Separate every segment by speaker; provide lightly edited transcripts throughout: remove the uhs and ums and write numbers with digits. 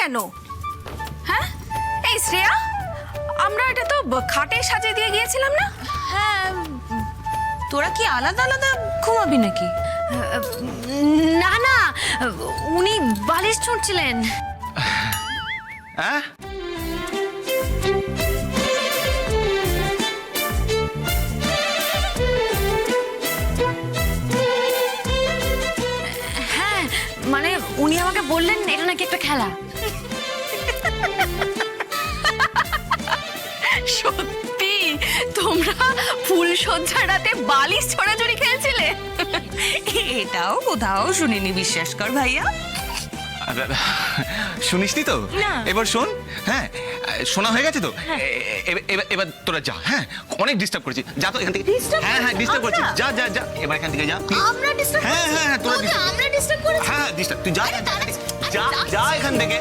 Speaker 1: কেন? হ্যাঁ এই শ্রেয়া, আমরা এটা তো খাটে সাজিয়ে দিয়ে গিয়েছিলাম না?
Speaker 2: হ্যাঁ, তোরা কি আলাদা আলাদা ঘুমাবি নাকি?
Speaker 3: না না, উনি বালিশ ছুঁড়ছিলেন।
Speaker 4: হ্যাঁ
Speaker 3: হ্যাঁ, মানে উনি আমাকে বললেন এটা নাকি একটা খেলা।
Speaker 1: সত্যি তোমরা ফুলসজ্জা রাতে বালিশ ছড়াছড়ি খেলছিলে?
Speaker 2: এটাও কোথাও শুনিনি, বিশ্বাস কর ভাইয়া।
Speaker 4: শুনিসনি তো?
Speaker 2: না।
Speaker 4: এবার শোন। হ্যাঁ শোনা হয়ে গেছে তো? এবার তোরা যা। হ্যাঁ অনেক ডিস্টার্ব করেছি, যা তো এখান থেকে। হ্যাঁ হ্যাঁ ডিস্টার্ব করেছি, যা যা যা এবার এখান থেকে যা।
Speaker 3: আমরা ডিস্টার্ব
Speaker 4: হ্যাঁ হ্যাঁ হ্যাঁ তোরা
Speaker 3: আমরা ডিস্টার্ব করেছি?
Speaker 4: হ্যাঁ ডিস্টার্ব, তুই যা যা যা এখান থেকে।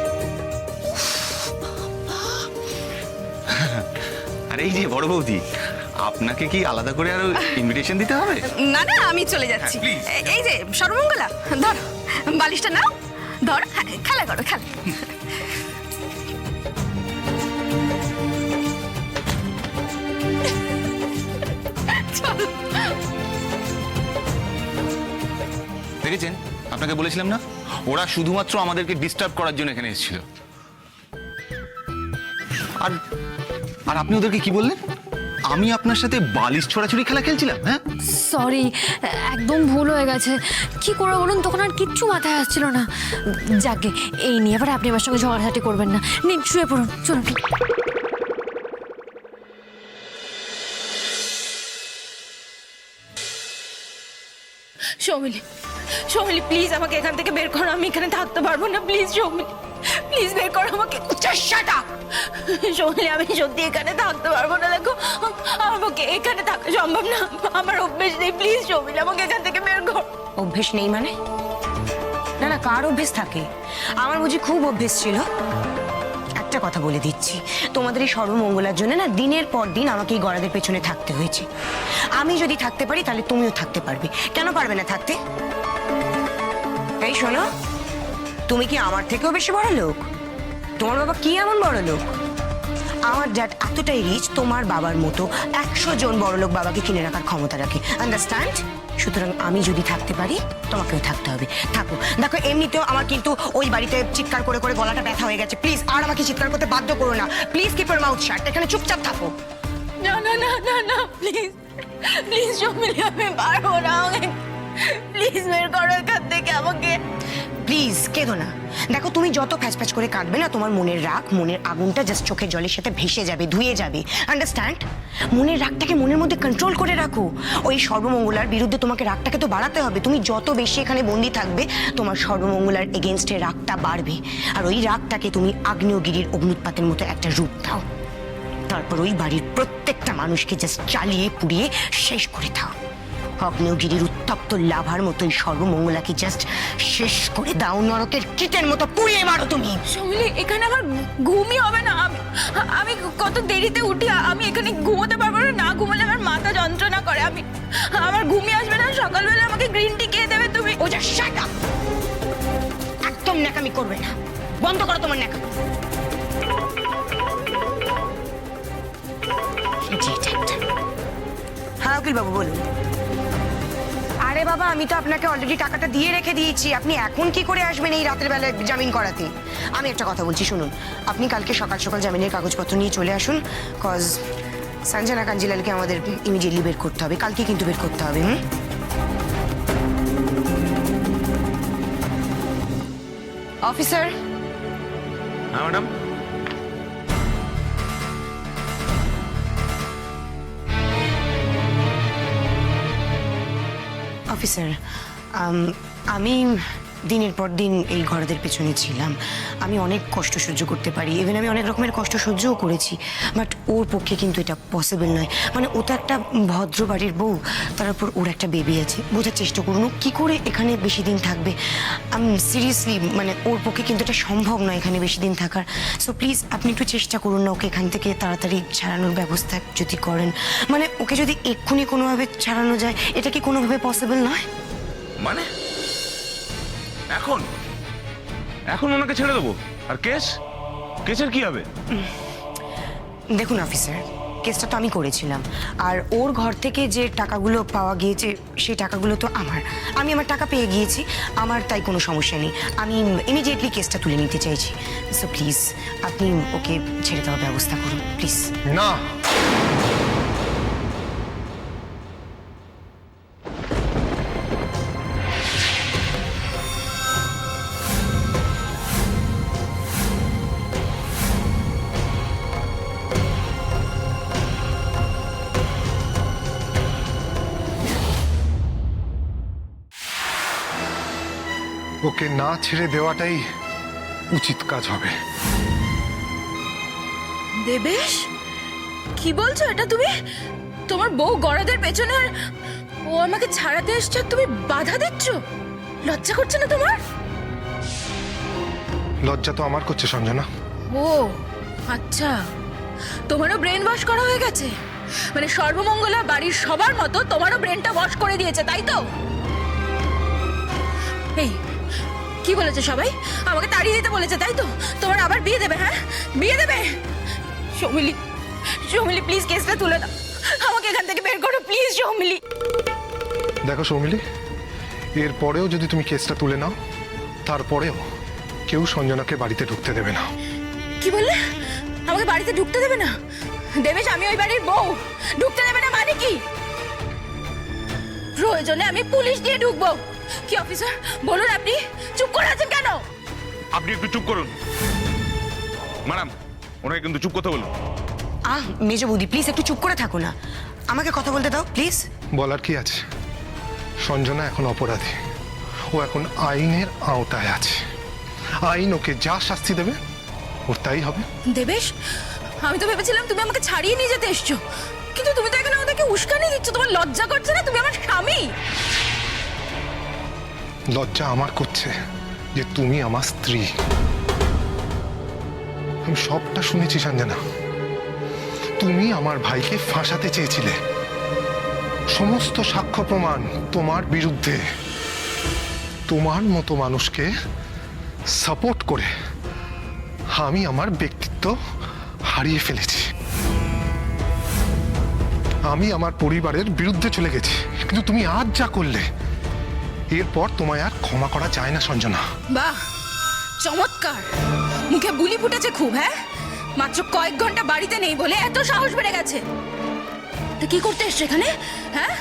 Speaker 4: আরে এই যে বড় বৌদি, আপনাকে কি আলাদা করে আরো ইনভিটেশন দিতে হবে?
Speaker 1: না না, আমি চলে যাচ্ছি।
Speaker 4: হ্যাঁ, please.
Speaker 1: এই যে সর্বমঙ্গলা, ধর বালিশটা নাও, ধর। হ্যাঁ, খেলা করো, খেলা। চল।
Speaker 4: দেখেছেন, আপনাকে বলেছিলাম না, ওরা শুধুমাত্র আমাদেরকে ডিস্টার্ব করার জন্য এখানে এসেছিল। আর আর আপনি ওদেরকে কি বললেন? আমি আপনার সাথে বালিশ ছোড়াছুড়ি খেলা খেলছিলাম? হ্যাঁ
Speaker 3: সরি, একদম ভুল হয়ে গেছে। কি করে বলুন, তখন আর কিচ্ছু মাথায় আসছিল না। যাকে এই নিয়ে এবার আপনি আমার সঙ্গে ঝগড়াঝাটি করবেন না। নিন শুয়ে পড়ুন, চলুন।
Speaker 2: সৌমিলি, সৌমিলি প্লিজ আমাকে এখান থেকে বের করো, আমি এখানে থাকতে পারবো না। প্লিজ সৌমিলি, প্লিজ বের করো আমাকে। Shut up! সৌমিলি, আমি সত্যি এখানে থাকতে পারবো না। দেখো আমার পক্ষে এখানে থাকা সম্ভব না, আমার অভ্যেস নেই। প্লিজ সৌমিলি, আমাকে এখান থেকে বের কর।
Speaker 5: অভ্যেস নেই মানে? না না, কার অভ্যেস থাকে? আমার বুঝি খুব অভ্যেস ছিল। একটা কথা বলে দিচ্ছি, তোমাদের এই সর্বমঙ্গলার জন্য না দিনের পর দিন আমাকে এই গড়াদের পেছনে থাকতে হয়েছে। আমি যদি থাকতে পারি তাহলে তুমিও থাকতে পারবে। কেন পারবে না থাকতে? এই শোনো, তুমি কি আমার থেকেও বেশি বড় লোক? তোমার বাবা কি এমন বড় লোক? আমার ড্যাড এতটাই রিচ, তোমার বাবার মতো 100 জন বড় লোক বাবাকে কিনে রাখার ক্ষমতা রাখে। আন্ডারস্ট্যান্ড? সুতরাং আমি যদি থাকতে পারি তোমাকেও থাকতে হবে। থাকো। দেখো এমনিতেও আমার কিন্তু ওই বাড়িতে চিৎকার করে করে গলাটা ব্যথা হয়ে গেছে। প্লিজ আর আমাকে চিৎকার করতে বাধ্য করো না। প্লিজ কিপ ইওর মাউথ শাট। এখানে চুপচাপ থাকো।
Speaker 2: না না না না না, প্লিজ প্লিজ সৌমিলি, আমি পারবো না। প্লিজ বের করো এখান থেকে আমাকে।
Speaker 5: প্লিজ কেঁদো না। দেখো তুমি যত ফ্যাচ ফ্যাচ করে কাঁদবে না, তোমার মনের রাগ, মনের আগুনটা জাস্ট চোখের জলের সাথে ভেসে যাবে, ধুয়ে যাবে। আন্ডারস্ট্যান্ড? মনের রাগটাকে মনের মধ্যে কন্ট্রোল করে রাখো। ওই সর্বমঙ্গলার বিরুদ্ধে তোমাকে রাগটাকে তো বাড়াতে হবে। তুমি যত বেশি এখানে বন্দি থাকবে, তোমার সর্বমঙ্গলার এগেনস্টে রাগটা বাড়বে। আর ওই রাগটাকে তুমি আগ্নেয়গিরির অগ্নুৎপাতের মতো একটা রূপ দাও। তারপর ওই বাড়ির প্রত্যেকটা মানুষকে জাস্ট জ্বালিয়ে পুড়িয়ে শেষ করে দাও। অগ্নেয়গিরির উত্তপ্ত লাভার মতো এই সর্বমঙ্গলাকে জাস্ট শেষ করে দাও। নরকের কীটের মতো পুড়িয়ে মারো তুমি।
Speaker 2: সৌমিলি, এখানে আমার ঘুমই হবে না। আমি কত দেরিতে উঠি, আমি এখানে ঘুমোতে পারবো না। না ঘুমালে আমার মাথা যন্ত্রণা করে। আমার ঘুমই আসবে না। সকালবেলা আমাকে গ্রিন টি খেয়ে দেবে তুমি।
Speaker 5: ও যা শাট আপ! একদম ন্যাকামি করবে না। বন্ধ করো তোমার ন্যাকামি। হ্যাঁ উকিল বাবু বলুন। আরে বাবা, আমি তো আপনাকে অলরেডি টাকাটা দিয়ে রেখে দিয়েছি। আপনি এখন কি করে আসবেন এই রাতের বেলায় জামিন করাতে? আমি একটা কথা বলছি শুনুন, আপনি কালকে সকাল সকাল জামিনের কাগজপত্র নিয়ে চলে আসুন। কজ সঞ্জনা কাঞ্জিলালকে আমাদের ইমিডিয়েটলি বের করতে হবে। কালকে কিন্তু বের করতে হবে। অফিসার।
Speaker 4: হ্যাঁ ম্যাডাম।
Speaker 5: অফিসার, আমি দিনের পর দিন এই ঘরদের পেছনে ছিলাম। আমি অনেক কষ্ট সহ্য করতে পারি, ইভেন আমি অনেক রকমের কষ্ট সহ্যও করেছি। বাট ওর পক্ষে কিন্তু এটা পসিবল নয়। মানে ও তো একটা ভদ্র বাড়ির বউ, তার উপর ওর একটা বেবি আছে। বোঝার চেষ্টা করুন ও কী করে এখানে বেশি দিন থাকবে। সিরিয়াসলি মানে ওর পক্ষে কিন্তু এটা সম্ভব নয় এখানে বেশি দিন থাকার। সো প্লিজ আপনি একটু চেষ্টা করুন না ওকে এখান থেকে তাড়াতাড়ি ছাড়ানোর ব্যবস্থা যদি করেন। মানে ওকে যদি এক্ষুনি কোনোভাবে ছাড়ানো যায়, এটা কি কোনোভাবে পসিবল নয়?
Speaker 4: মানে এখন এখন ওনাকে ছেড়ে দেবো?
Speaker 6: আর কেসের কি হবে?
Speaker 5: দেখুন অফিসার, কেসটা তো আমি করেছিলাম, আর ওর ঘর থেকে যে টাকাগুলো পাওয়া গিয়েছে সেই টাকাগুলো তো আমি আমার টাকা পেয়ে গিয়েছি, আমার তাই কোনো সমস্যা নেই। আমি ইমিডিয়েটলি কেসটা তুলে নিতে চাইছি। সো প্লিজ আপনি ওকে ছেড়ে দেওয়ার ব্যবস্থা করুন প্লিজ।
Speaker 7: না, ওকে না ছেড়ে দেওয়াটাই উচিত কাজ হবে।
Speaker 2: দেবেশ, কি বলছো এটা তুমি? তোমার বউ গড়াদের পেছনে আর ও আমাকে ছাড়াতে এসছে আর তুমি বাধা দিচ্ছ? লজ্জা করছে না তোমার?
Speaker 7: লজ্জা তো আমার করছে সঞ্জনা।
Speaker 2: ও আচ্ছা, তোমারও ব্রেন ওয়াশ করা হয়ে গেছে। মানে সর্বমঙ্গলা বাড়ির সবার মতো তোমারও ব্রেনটা ওয়াশ করে দিয়েছে, তাই তো? এই কি বলেছে সবাই? আমাকে তাড়িয়ে দিতে বলেছে, তাই তো? তোমার আবার বিয়ে দেবে? হ্যাঁ, বিয়ে দেবে? সৌমিলি, সৌমিলি প্লিজ কেসটা তুলে দাও, আমাকে এখান থেকে বের করো প্লিজ সৌমিলি।
Speaker 7: দেখো সৌমিলি, এরপরেও যদি তুমি কেসটা তুলে নাও, তারপরেও কেউ সঞ্জনাকে বাড়িতে ঢুকতে দেবে না।
Speaker 2: কি বললে? আমাকে বাড়িতে ঢুকতে দেবে না? দেবেশ, আমি ওই বাড়ির বউ, ঢুকতে দেবে না মানে কি? প্রয়োজনে আমি পুলিশ দিয়ে ঢুকবো। কি অফিসার বলুন, আপনি চুপ করে আছেন কেন?
Speaker 6: আপনি একটু চুপ করুন ম্যাডাম, ওনাকে কিন্তু চুপ করতে বলুন।
Speaker 5: মেজ বৌদি প্লিজ একটু চুপ করে থাকো না, আমাকে কথা বলতে দাও প্লিজ।
Speaker 7: বলার কি আছে? সঞ্জনা এখন অপরাধী, ও এখন আইনের আওতায় আছে। আইন ওকে যা শাস্তি দেবে ওর তাই হবে।
Speaker 2: দেবেশ, আমি তো ভেবেছিলাম তুমি আমাকে ছাড়িয়ে নিয়ে যেতে এসছো, কিন্তু তুমি তো এখানে আমাদেরকে উস্কানি দিচ্ছ। তোমার লজ্জা করছে না? তুমি আমার স্বামী।
Speaker 7: লজ্জা আমার করছে যে তুমি আমার স্ত্রী। আমি সবটা শুনেছি সঞ্জনা, তুমি আমার ভাইকে ফাঁসাতে চেয়েছিলে। সমস্ত সাক্ষ্য প্রমাণ তোমার বিরুদ্ধে। তোমার মতো মানুষকে সাপোর্ট করে আমি আমার ব্যক্তিত্ব হারিয়ে ফেলেছি। আমি আমার পরিবারের বিরুদ্ধে চলে গেছি, কিন্তু তুমি আজ যা করলে, এরপর তোমায় আর ক্ষমা করা যায় না সঞ্জনা।
Speaker 2: বাহ, চমৎকার। মুখে বুলি ফুটেছে খুব। হ্যাঁ, মাত্র কয়েক ঘন্টা বাড়িতে নেই বলে এত সাহস বেড়ে গেছে। তা কি করতে এসছো এখানে? হ্যাঁ,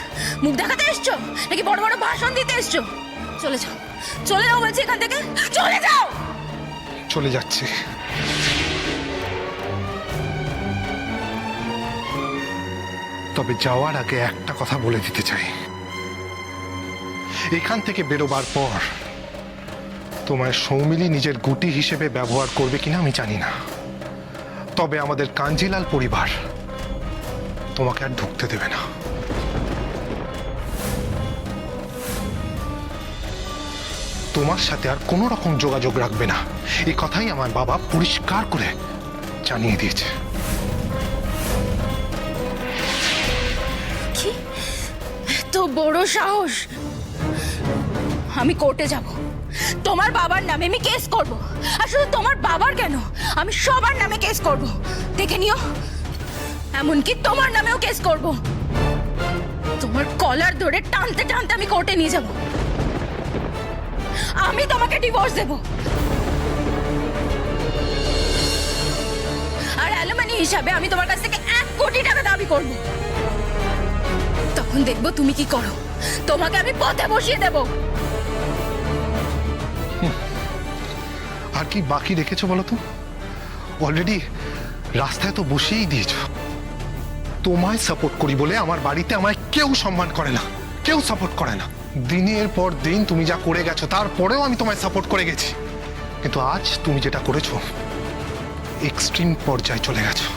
Speaker 2: মুখ দেখাতে এসছো নাকি বড় বড় ভাষণ দিতে এসছো? চলে যাও, চলে যাও বলছি এখান থেকে, চলে যাও।
Speaker 7: চলে যাচ্ছে। তবে যাওয়ার আগে একটা কথা বলে দিতে চাই, এখান থেকে বেরোবার পর তোমায় সৌমিলি নিজের গুটি হিসেবে ব্যবহার করবে কিনা আমি জানি না, তবে আমাদের কাঞ্জিলাল পরিবার তোমাকে আর ঢুকতে দেবে না। তোমার সাথে আর কোনো রকম যোগাযোগ রাখবে না, এই কথাই আমার বাবা পরিষ্কার করে জানিয়ে দিয়েছে।
Speaker 2: কি এত বড় সাহস! আমি কোর্টে যাব, তোমার বাবার নামে আমি কেস করব। আর শুধু তোমার বাবার কেন, আমি সবার নামে কেস করব। দেখে নিও, এমনকি তোমার নামেও কেস করব। তোমার কলার ধরে টানতে টানতে আমি কোর্টে নিয়ে যাব। আমি তোমাকে ডিভোর্স দেব, আর অ্যালুমিনি হিসাবে আমি তোমার কাছ থেকে 1 কোটি টাকা দাবি করব। তখন দেখবো তুমি কি করো। তোমাকে আমি পথে বসিয়ে দেব।
Speaker 7: আর কি বাকি রেখেছো বলো তো? অলরেডি রাস্তায় তো বসেই দিয়েছো। তোমায় সাপোর্ট করি বলে আমার বাড়িতে আমায় কেউ সম্মান করে না, কেউ সাপোর্ট করে না। দিনের পর দিন তুমি যা করে গেছো, তারপরেও আমি তোমায় সাপোর্ট করে গেছি, কিন্তু আজ তুমি যেটা করেছো এক্সট্রিম পর্যায়ে চলে গেছো।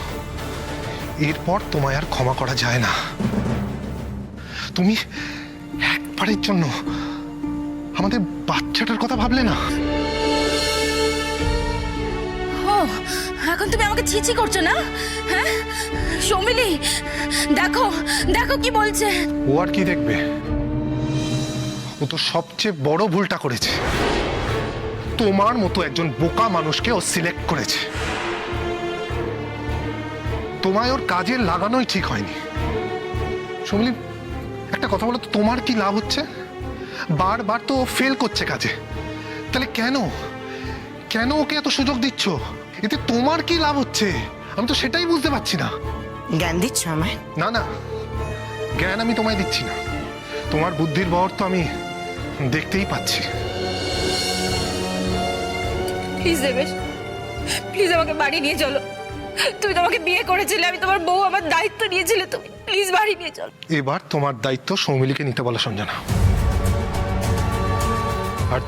Speaker 7: এরপর তোমায় আর ক্ষমা করা যায় না। তুমি একবারের জন্য আমাদের বাচ্চাটার কথা ভাবলে না?
Speaker 2: ও, এখন তুমি আমাকে ছিছি করছো না? হ্যাঁ সৌমিলি, দেখো দেখো কি বলছে।
Speaker 7: ও আর কি দেখবে? ও তো সবচেয়ে বড় ভুলটা করেছে। তোমার মতো একজন বোকা মানুষকে ও সিলেক্ট করেছে। তোমায় ওর কাজে লাগানোই ঠিক হয়নি। সৌমিলি, একটা কথা বলো তো, তোমার কি লাভ হচ্ছে? বারবার তো ফেল করছে কাজে, তাহলে কেন কেন ওকে এত সুযোগ দিচ্ছ? এতে তোমার কি লাভ হচ্ছে? আমি তো সেটাই বুঝতে পারছি না।
Speaker 5: জ্ঞান দিচ্ছ আমায়?
Speaker 7: না না, জ্ঞান আমি তোমায় দিচ্ছি না, তোমার বুদ্ধির বর তো আমি দেখতেই পাচ্ছি।
Speaker 2: প্লিজ দেবেশ, প্লিজ আমাকে বাড়ি নিয়ে চলো। তুমি তো আমাকে বিয়ে করেছিলে, আমি তোমার বউ, আমার দায়িত্ব নিয়েছিলে তুমি। প্লিজ বাড়ি নিয়ে চলো।
Speaker 7: এবার তোমার দায়িত্ব সৌমিলিকে নিতে বলো সঞ্জনা। আর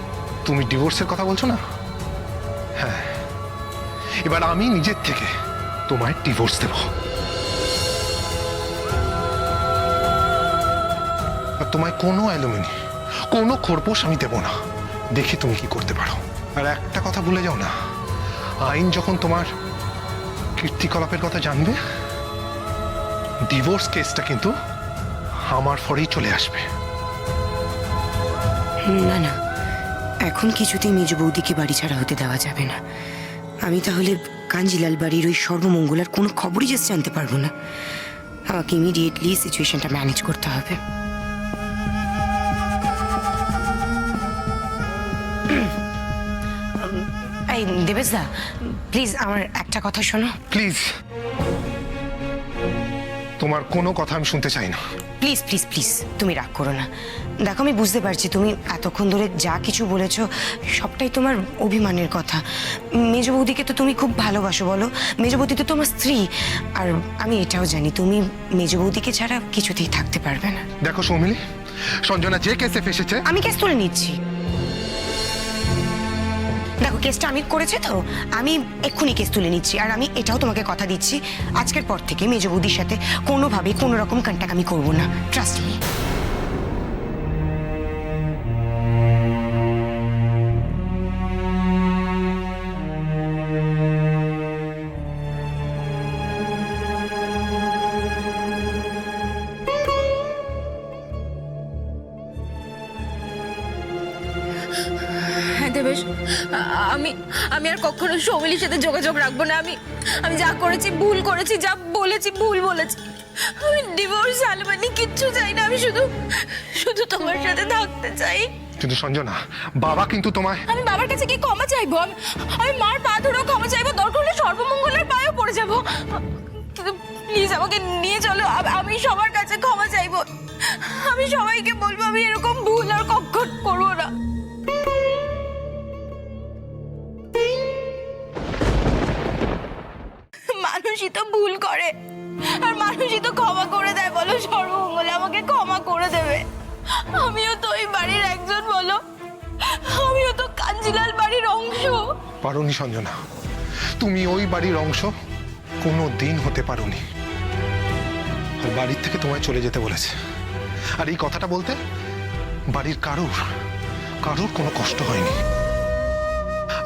Speaker 7: তুমি ডিভোর্সের কথা বলছো না? হ্যাঁ, এবার আমি নিজের থেকে তোমায় ডিভোর্স দেব। আর তোমায় কোনো অ্যালুমিনি, কোনো খোরপোশ আমি দেব না। দেখি তুমি কি করতে পারো। আর একটা কথা ভুলে যাও না, আইন যখন তোমার কীর্তিকলাপের কথা জানবে, ডিভোর্স কেসটা কিন্তু আমার ফরেই চলে আসবে।
Speaker 5: না না, এখন কিছুতেই মেজ বৌদিকে বাড়ি ছাড়া হতে দেওয়া যাবে না। আমি তাহলে কাঞ্জিলাল বাড়ির ওই সর্বমঙ্গলার কোনো খবরই জাস্ট জানতে পারবো না। আমাকে ইমিডিয়েটলি সিচুয়েশনটা ম্যানেজ করতে হবে। এই দেবেশ দা, প্লিজ আমার একটা কথা শোনো।
Speaker 7: প্লিজ, তোমার কোনো কথা আমি শুনতে চাই না।
Speaker 5: প্লিজ প্লিজ প্লিজ, তুমি রাগ করো না। দেখো, আমি বুঝতে পারছি তুমি এতক্ষণ ধরে যা কিছু বলেছো সবটাই তোমার অভিমানের কথা। মেজ বৌদিকে তো তুমি খুব ভালোবাসো, বলো? মেজ বৌদি তো তোমার স্ত্রী। আর আমি এটাও জানি তুমি মেজ বৌদিকে ছাড়া কিছুতেই থাকতে পারবে না।
Speaker 7: দেখো সৌমিলি, সঞ্জনা যে কেসে ফেসেছে,
Speaker 5: আমি কেস তুলে নিচ্ছি। দেখো, কেসটা আমি করেছে তো, আমি এক্ষুনি কেস তুলে নিচ্ছি। আর আমি এটাও তোমাকে কথা দিচ্ছি, আজকের পর থেকে মেজ বৌদির সাথে কোনোভাবে কোনো রকম কন্ট্যাক্ট আমি করবো না। Trust me.
Speaker 2: হ্যাঁ দেবেশ, আমি আমি আর কখনো সৌমিলির সাথে যোগাযোগ রাখবো না। আমি যা করেছি ভুল করেছি, যা বলেছি ভুল বলেছি। আমি ডিভোর্স, অ্যালুমিনি কিচ্ছু চাই না। আমি শুধু শুধু তোমার সাথে থাকতে চাই।
Speaker 7: কিন্তু সঞ্জনা, বাবা কিন্তু তোমায়...
Speaker 2: আমি বাবার কাছে কি ক্ষমা চাইবো? আমি মার পা ধরেও ক্ষমা চাইবো, দরকার হলে সর্বমঙ্গলের পায়েও পড়ে যাবো। কিন্তু প্লিজ আমাকে নিয়ে চলো। আমি সবার কাছে ক্ষমা চাইবো। আমি সবাইকে বলবো আমি এরকম ভুল আর কখনো করবো না। মানুষই তো ভুল করে, আর মানুষই তো ক্ষমা করে দেয়। বলো, সর্বমঙ্গলে আমাকে ক্ষমা করে দেবে। আমিও তো ওই বাড়ির একজন, বলো। আমিও তো কাঞ্জিলাল বাড়ির অংশ।
Speaker 7: পারোনি সঞ্জনা, তুমি ওই বাড়ির অংশ কোনো দিন হতে পারোনি। আর বাড়ির থেকে তোমায় চলে যেতে বলেছে। আর এই কথাটা বলতে বাড়ির কারুর কোনো কষ্ট হয়নি।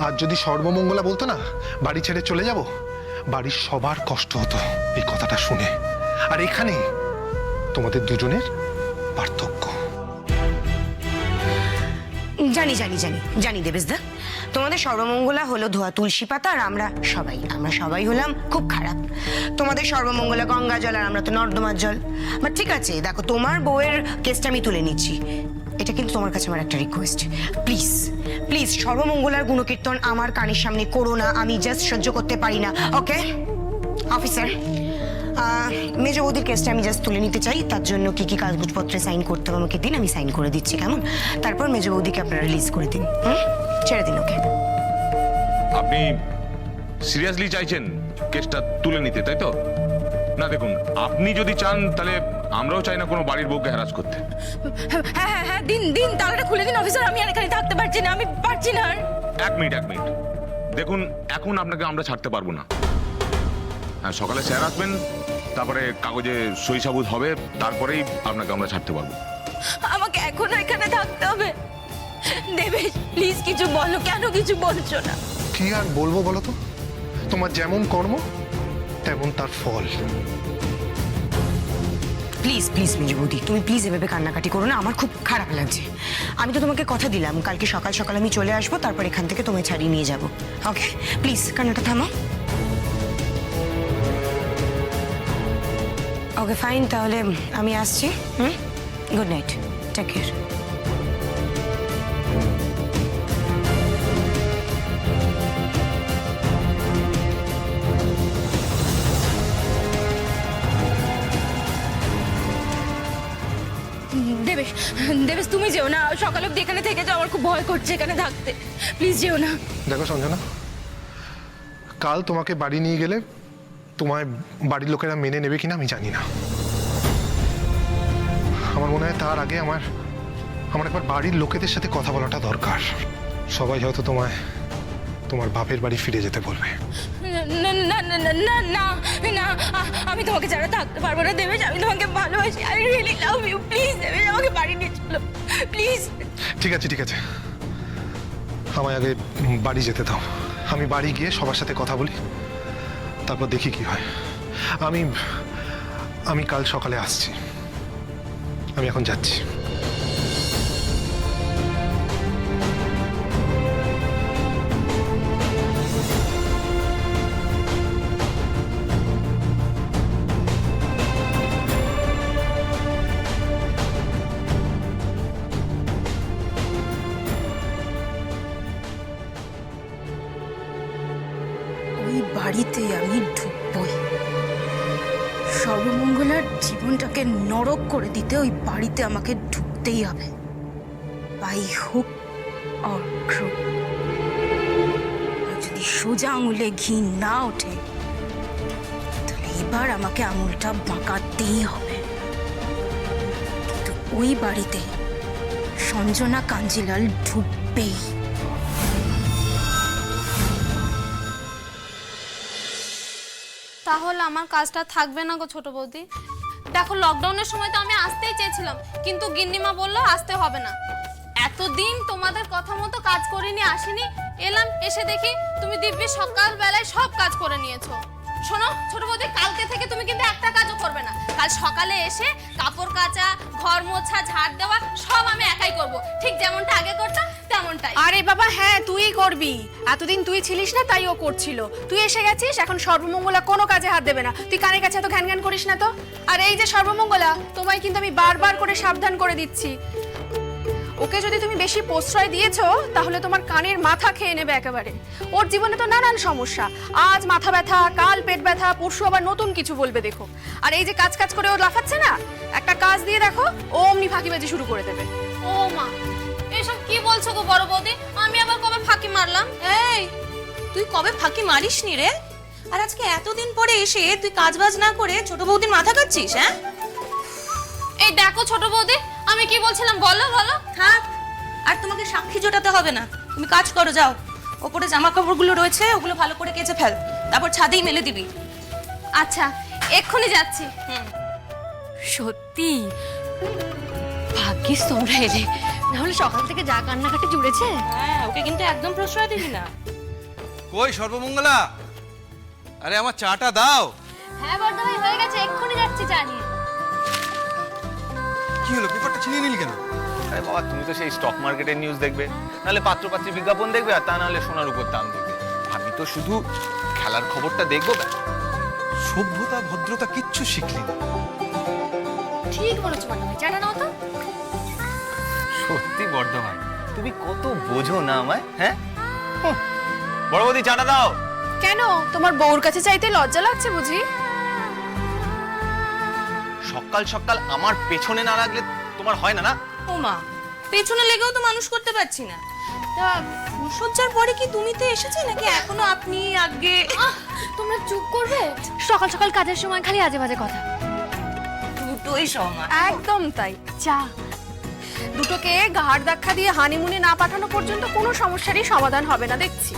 Speaker 7: আর যদি সর্বমঙ্গলা বলতো না বাড়ি ছেড়ে চলে যাব, বাড়ির সবার কষ্ট হতো এই কথাটা শুনে। আর এখানে তোমাদের দুজনের পার্থক্য।
Speaker 5: জানি জানি জানি জানি দেবেশদা, তোমাদের সর্বমঙ্গলা হলো ধোয়া তুলসী পাতা, আর আমরা সবাই হলাম খুব খারাপ। তোমাদের সর্বমঙ্গলা গঙ্গা জল, আর আমরা তো নর্দমার জল। বাট ঠিক আছে, দেখো, তোমার বউয়ের কেসটা আমি তুলে নিচ্ছি। এটা কিন্তু তোমার কাছে আমার একটা রিকোয়েস্ট, প্লিজ প্লিজ সর্বমঙ্গলার গুণকীর্তন আমার কানের সামনে করো না। আমি জাস্ট সহ্য করতে পারি না। ওকে অফিসার, মেজ বৌদির কেসটা আমি জাস্ট তুলে নিতে চাই। তার জন্য কি কি কাগজপত্রে সাইন করতে হবে আমাকে দিন, আমি সাইন করে দিচ্ছি, কেমন? তারপর মেজ বৌদিকে আপনারা রিলিজ করে দিন। ছেড়ে দিন ওকে।
Speaker 6: আপনি সিরিয়াসলি চাইছেন কেসটা তুলে নিতে, তাই তো? না দেখুন, আপনি যদি চান তাহলে আমরাও চাই না কোনো বাড়ির বউকে হ্যারাস করতে।
Speaker 2: হ্যাঁ হ্যাঁ হ্যাঁ, দিন তালাটা খুলে দিন অফিসার। আমি আর এখানে থাকতে পারছি না, আমি পারছি না আর।
Speaker 6: এক মিনিট দেখুন, এখন আপনাকে আমরা ছাড়তে পারবো না। হ্যাঁ, সকালে স্যার আসবেন, তারপরে কাগজে সই সাবুত হবে, তারপরেই আপনাকে আমরা ছাড়তে পারবো।
Speaker 2: আমাকে এখনো এখানে থাকতে হবে। দেবেশ প্লিজ কিছু বলো, কেন কিছু বলছো না?
Speaker 7: কি আর বলবো বলো তো, তোমার যেমন কর্ম তেমন তার ফল।
Speaker 5: প্লিজ প্লিজ মেজো বৌদি, তুমি প্লিজ এভাবে কান্নাকাটি করো না, আমার খুব খারাপ লাগছে। আমি তো তোমাকে কথা দিলাম কালকে সকাল সকাল আমি চলে আসবো, তারপর এখান থেকে তোমায় ছাড়িয়ে নিয়ে যাবো। ওকে প্লিজ কান্নাটা থামো। ওকে ফাইন, তাহলে আমি আসছি। Good night, take care.
Speaker 2: Debesh, Debesh তুমি যেও না, সকাল অব্দি এখানে থেকে যাও, আমার খুব ভয় করছে এখানে থাকতে। প্লিজ যেও না।
Speaker 7: দেখো সঞ্জনা, কাল তোমাকে বাড়ি নিয়ে গেলে তোমায় বাড়ির লোকেরা মেনে নেবে কিনা আমি জানি না। আমার মনে হয় তার আগে আমার একবার বাড়ির লোকেদের সাথে কথা বলাটা দরকার। সবাই হয়তো তোমার বাপের বাড়ি ফিরে যেতে বলবে।
Speaker 2: না না না না না না না, আমি তোমাকে ছাড়া থাকতে পারবো না দেবেশ, আমি তোমাকে ভালোবাসি। I really love you. Please Debesh, আমাকে বাড়ি নিয়ে চলো প্লিজ।
Speaker 7: ঠিক আছে ঠিক আছে, আমায় আগে বাড়ি যেতে দাও। আমি বাড়ি গিয়ে সবার সাথে কথা বলি, তারপর দেখি কি হয়। আমি কাল সকালে আসছি, আমি এখন যাচ্ছি।
Speaker 2: ওই বাড়িতে আমি ঢুকবই। সর্বমঙ্গলার জীবনটাকে নরক করে দিতে ওই বাড়িতে আমাকে ঢুকতেই হবে, বাই হুক অর ক্রুক। যদি সোজা আঙুলে ঘি না ওঠে তাহলে এবার আমাকে আঙুলটা বাঁকাতেই হবে। কিন্তু ওই বাড়িতে সঞ্জনা কাঞ্জিলাল ঢুকবেই।
Speaker 8: তাহলে আমার কাজটা থাকবে না গো ছোট বৌদি। দেখো লকডাউনের সময় তো আমি আসতেই চেয়েছিলাম, কিন্তু গিন্নিমা বললো আসতে হবে না। এতদিন তোমাদের কথা মতো কাজ করিনি, আসিনি, এলাম, এসে দেখি তুমি দিব্যি সকাল বেলায় সব কাজ করে নিয়েছো। শোনো ছোট বৌদি, কালকে থেকে তুমি কিন্তু একটা কাজও করবে না। কাল সকালে এসে কাপড় কাচা, ঘর মোছা, ঝাড় দেওয়া সব আমি একাই করব, ঠিক যেমনটা আগে করতাম তেমনটাই।
Speaker 1: আরে বাবা হ্যাঁ, তুই করবি। এতদিন তুই ছিলিস না তাই ও করছিল, তুই এসে গেছিস, এখন সর্বমঙ্গলা কোনো কাজে হাত দেবে না। তুই কানের কাছে এত ঘ্যান ঘ্যান করিস না তো। আর এই যে সর্বমঙ্গলা, তোমায় কিন্তু আমি বারবার করে সাবধান করে দিচ্ছি, ওকে যদি তুমি বেশি প্রশ্রয় দিয়েছো তাহলে তোমার কানের মাথা খেয়ে নেবে একেবারে। ওর জীবনে তো নানান সমস্যা, আজ মাথা ব্যথা, কাল পেট ব্যথা, পরশু আবার নতুন কিছু বলবে দেখো। আর এই যে কাজ কাজ করে ও লাফাচ্ছে না, একটা কাজ দিয়ে দেখো ও অমনি ফাঁকিবাজি শুরু করে দেবে।
Speaker 8: ও মা, এসব কি বলছো গো বড় বৌদি? আমি আবার কবে ফাঁকি মারলাম?
Speaker 9: এই তুই কবে ফাঁকি মারিসনি রে? আর আজকে এতদিন পরে এসে তুই কাজবাজ না করে ছোট বৌদির মাথা কাটছিস? হ্যাঁ
Speaker 8: এই দেখো ছোট বৌদি, আমি কি বলছিলাম বলো বলো।
Speaker 9: থাক, আর তোমাকে সাক্ষী জোটাতে হবে না, তুমি কাজ করো, যাও। ওপরে জামা কাপড়গুলো রয়েছে ওগুলো ভালো করে কেচে ফেল, তারপর ছাদেই মেলে দিবি।
Speaker 8: আচ্ছা এক্ষুনি যাচ্ছি।
Speaker 3: সত্যি ভাগ্যিস তোমরা এলে, নাহলে সকাল থেকে যা কান্নাকাটি জুড়েছে।
Speaker 9: হ্যাঁ, ওকে কিন্তু একদম প্রশ্রয় দিবি না।
Speaker 10: কই সর্বমঙ্গলা, আরে আমার চাটা দাও।
Speaker 8: হ্যাঁ বড়দা ভাই, হয়ে গেছে, এক্ষুনি যাচ্ছি জানি।
Speaker 10: কি হলো, পেপারটা ছিনিয়ে নিলি কেন?
Speaker 4: আরে বাবা, তুমি তো সেই স্টক মার্কেটের নিউজ দেখবে, নাহলে পাত্রপাত্রী বিজ্ঞাপন দেখবে, আর তা নাহলে সোনার উপর দাম দেখবে। আমি তো শুধু খেলার খবরটা দেখবো।
Speaker 10: সভ্যতা ভদ্রতা কিচ্ছু শিখলি না।
Speaker 3: ঠিক বলেছো বড়দা ভাই, জানা নাও তো।
Speaker 4: সত্যি বড় ভাই, তুমি কত বোঝো না আমায়। হ্যাঁ বড় বৌদি, চাটা দাও।
Speaker 1: কেন, তোমার বউর কাছে চাইতে লজ্জা লাগছে বুঝি?
Speaker 4: সকাল সকাল আমার পেছনে না লাগলে তোমার হয় না না?
Speaker 9: ও মা, পেছনে লেগেও তো মানুষ করতে পারছি না। তা ফুলসজ্জার পরে কি তুমি তো এসেছে নাকি এখনো আপনি আগে?
Speaker 3: তোমরা চুপ করবে? সকাল সকাল কাজের সময় খালি আজে বাজে কথা।
Speaker 9: দুটোই সমান।
Speaker 1: একদম তাই।
Speaker 3: চা
Speaker 1: দুটোকে ঘাড় ধাক্কা দিয়ে হানিমুনে না পাঠানো পর্যন্ত কোনো সমস্যারই সমাধান হবে না দেখছি।